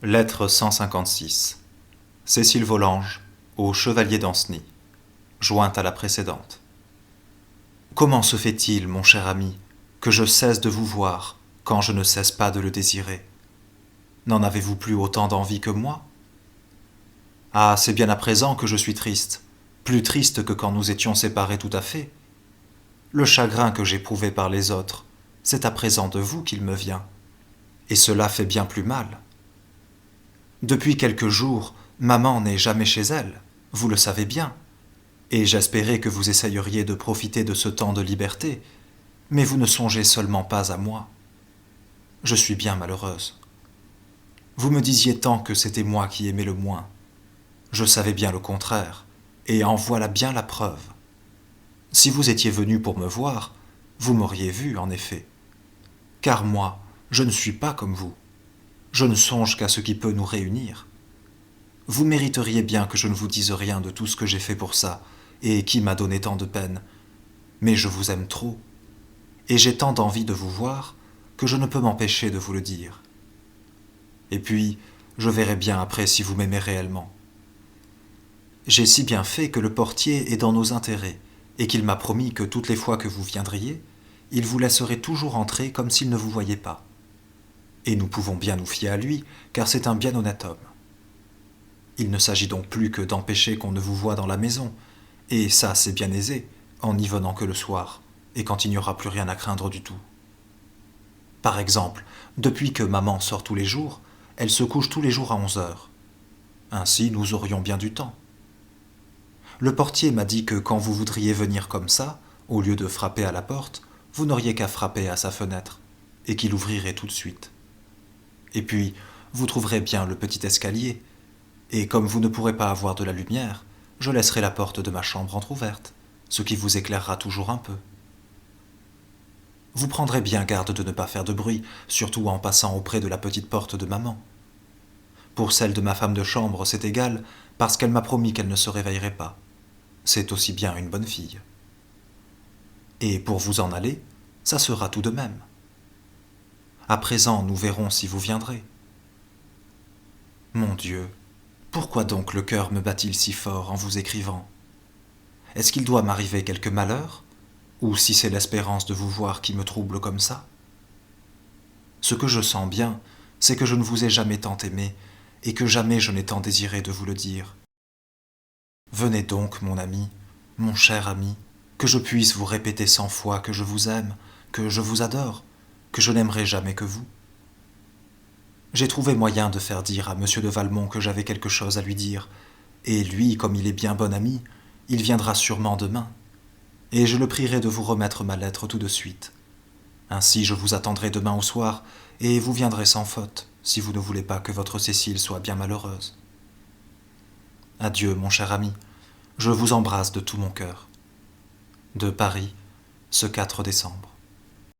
Lettre 156. Cécile Volanges, au chevalier d'Ancenis, jointe à la précédente. Comment se fait-il, mon cher ami, que je cesse de vous voir quand je ne cesse pas de le désirer? N'en avez-vous plus autant d'envie que moi? Ah, c'est bien à présent que je suis triste, plus triste que quand nous étions séparés tout à fait. Le chagrin que j'éprouvais par les autres, c'est à présent de vous qu'il me vient, et cela fait bien plus mal. Depuis quelques jours, maman n'est jamais chez elle, vous le savez bien, et j'espérais que vous essayeriez de profiter de ce temps de liberté, mais vous ne songez seulement pas à moi. Je suis bien malheureuse. Vous me disiez tant que c'était moi qui aimais le moins. Je savais bien le contraire, et en voilà bien la preuve. Si vous étiez venu pour me voir, vous m'auriez vu, en effet. Car moi, je ne suis pas comme vous. Je ne songe qu'à ce qui peut nous réunir. Vous mériteriez bien que je ne vous dise rien de tout ce que j'ai fait pour ça, et qui m'a donné tant de peine. Mais je vous aime trop, et j'ai tant d'envie de vous voir que je ne peux m'empêcher de vous le dire. Et puis, je verrai bien après si vous m'aimez réellement. J'ai si bien fait que le portier est dans nos intérêts, et qu'il m'a promis que toutes les fois que vous viendriez, il vous laisserait toujours entrer comme s'il ne vous voyait pas. Et nous pouvons bien nous fier à lui, car c'est un bien honnête homme. Il ne s'agit donc plus que d'empêcher qu'on ne vous voie dans la maison, et ça c'est bien aisé, en n'y venant que le soir, et quand il n'y aura plus rien à craindre du tout. Par exemple, depuis que maman sort tous les jours, elle se couche tous les jours à 11 heures. Ainsi nous aurions bien du temps. Le portier m'a dit que quand vous voudriez venir comme ça, au lieu de frapper à la porte, vous n'auriez qu'à frapper à sa fenêtre, et qu'il ouvrirait tout de suite. Et puis, vous trouverez bien le petit escalier, et comme vous ne pourrez pas avoir de la lumière, je laisserai la porte de ma chambre entr'ouverte, ce qui vous éclairera toujours un peu. Vous prendrez bien garde de ne pas faire de bruit, surtout en passant auprès de la petite porte de maman. Pour celle de ma femme de chambre, c'est égal, parce qu'elle m'a promis qu'elle ne se réveillerait pas. C'est aussi bien une bonne fille. Et pour vous en aller, ça sera tout de même. À présent, nous verrons si vous viendrez. Mon Dieu, pourquoi donc le cœur me bat-il si fort en vous écrivant? Est-ce qu'il doit m'arriver quelque malheur? Ou si c'est l'espérance de vous voir qui me trouble comme ça? Ce que je sens bien, c'est que je ne vous ai jamais tant aimé, et que jamais je n'ai tant désiré de vous le dire. Venez donc, mon ami, mon cher ami, que je puisse vous répéter 100 fois que je vous aime, que je vous adore, que je n'aimerai jamais que vous. J'ai trouvé moyen de faire dire à monsieur de Valmont que j'avais quelque chose à lui dire, et lui, comme il est bien bon ami, il viendra sûrement demain, et je le prierai de vous remettre ma lettre tout de suite. Ainsi je vous attendrai demain au soir, et vous viendrez sans faute, si vous ne voulez pas que votre Cécile soit bien malheureuse. Adieu, mon cher ami, je vous embrasse de tout mon cœur. De Paris, ce 4 décembre.